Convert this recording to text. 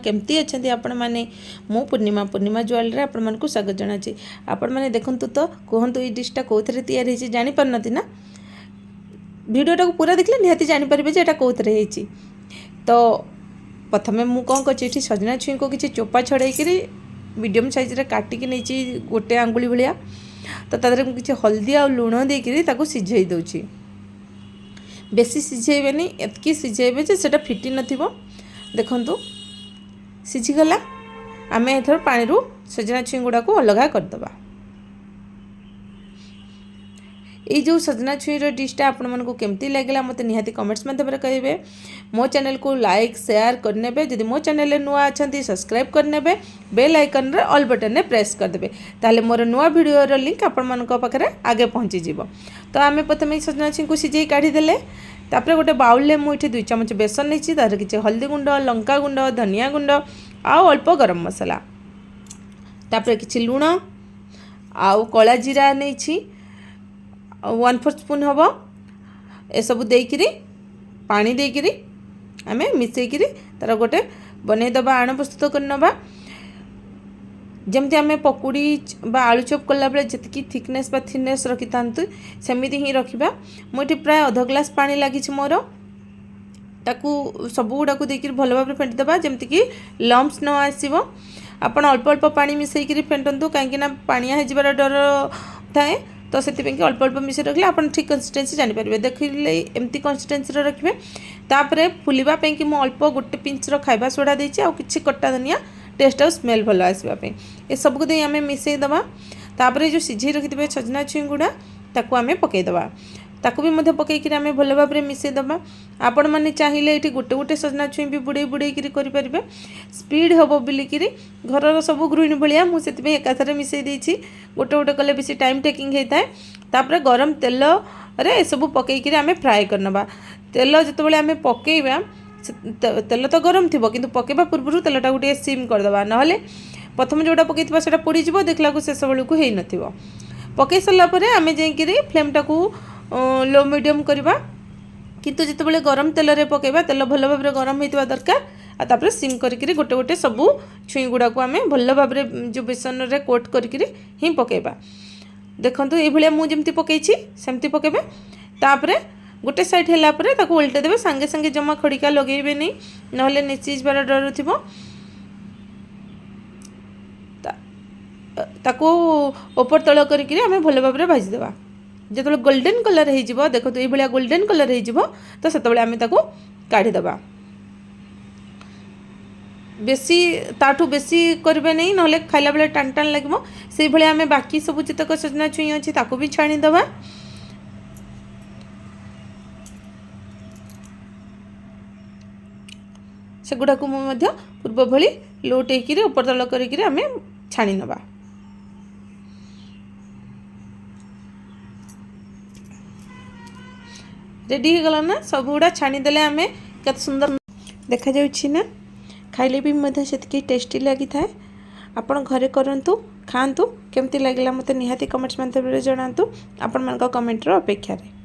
केमती अच्छे आपण मैंने मु पूर्णिमा ज्वेलरी आपण मानक स्वागत जनाची। आपण मैंने देखंतु तो कहतु ये डिशटा कौन तैयारी जानी पारनती ना वीडियोटा को पूरा देखले निहाती जानी पारिबे जे एटा कौथरे हेची। तो प्रथमे मु कौन कर सजना छुई को किसी चोपा छड़ाई मीडियम साइज रे काटिकी नहीं गोटे आंगुली भाया। तो तादरे किसी हल्दी आ लुण देकर सिझे दूची। बेसी सिझेबेनी एतकी सिझेबे जे सेटा फिटी नथिबो। देखंतु सिझीगला आम एथर पानी रू सजना छुई गुड़ा को अलग करदबा। ये जो सजना छुईर डिशटा आपण मानक केमती लगे मत निहाती कमेंट्स माध्यम कहे। मो चैनल को लाइक शेयर करने जदि मो चैनल नुआ अच्छा सब्सक्राइब करने बेल आइकन रे ऑल बटन ने प्रेस करदे ताले मोर नुआ वीडियो लिंक आपण मानक पाखरे आगे पहुँची जीवो। तो आम प्रथम सजना छुई को सिझे काढ़ीदेले तापर गोटे बाउल में मुझे 2 चमच बेसन नहीं तार किसी हल्दी गुंड लंका गुंड धनिया गुंड आउ अल्प गरम मसला तापर किसी लुण आउ कला जीरा नहीं 1/4 स्पून हम ए सब देकरी पानी देकरी आम मिसेकरी तार गोटे बनईदबा आण प्रस्तुत करनबा। जमती आम पकुड़ी बा आलू चॉप कला बेले जी थिकनेस बा थिननेस रखी था सेमती ही रखा। मुझे प्राय अध ग्लास पानी लगी मोर ताकू सब गुड़ा को देकर भल भाव फेंटीदबा जमती कि लम्स न आसो। आपड़ अल्प अल्प पानी मिसेक फेंटू कहीं पानिया हो डर थाए। तो से अल्प अल्प मिसे रखले आप ठीक कंसिस्टेंसी जानीपर देखिले एमती कंसिस्टेंसी रखिए। तापर फुलवाई कि मुझे अल्प गोटे पिंचर खाଇବା सोडा देती आ कि कटा धनिया टेस्ट और स्मेल भल आसवाई ये सबको दे आम मिसेदबा। तापर जो सिझे रखिथे सजना छुई गुड़ा ताकू आम पकईदबा ताकू भी मध्य पकईकि आम भल भाव में मिसेदबा। आपण मैंने चाहिए ये गोटे गोटे सजना छुई भी बुड़े बुड़े करें स्पीड हम बोलिकी घर सब गृहिणी भाया मुझे एकाथरे मिसई देछि गोटे गोटे कले बेसी टाइम टेकिंग होता है। तापर गरम तेल रे सब पकईकि आम फ्राए करनबा। तेल जितेबाला आम पकईबा तेल तो गरम थी कि पकईबा पूर्व तेलटा गोटे सिम करदबा ना प्रथम जोटा पकई से पोड़ जाव देखला शेष बेलू हो न पकई सारापर आम जाकि फ्लेमटा को लो मीडियम करवा किंतु जितेबाला गरम तेल रे पकईबा तेल भल भाव में गरम होता दरकार। तापर सिम करके गोटे गोटे सबू छुई गुड़ा को आम भल भाव जो बेसन रे कोट करके ही पकईबा। देखंतु ये भाया मुझे पकई सेमती पकईबे। तापर गोटे साइड है उल्टे देवे सांगे सांगे जमा खड़िका लगेबे नहीं नहले निचिजबार डर थी। ताकू ऊपर तल करके आम भल भाव में भाजीदेवा। जो गोल्डन कलर हो देखो तो ये गोल्डन कलर हो तो से आम काढ़ीदबा। बेसी ताठू बेसी करेंगे नहीं ना खाला बेले टाण टाण लगे से भाई आम बाकी सब जितक सजना छुई अच्छी ताकू भी छाणीदबा। से गुड़ा को पूर्व भली लोटे ऊपर तल करके आम छाणी नबा। रेडी हो गला ना सब गुड़ा छाणीदेले आम के सुंदर देखा जाउछि ना खाइले भी से टेस्टी लगी थाए। आपण घरे करंतु खांतु केमती लगिला मते निहाती कमेंट्स माध्यम रे जणांतु। आपण मन का कमेंट रो अपेक्षा रे।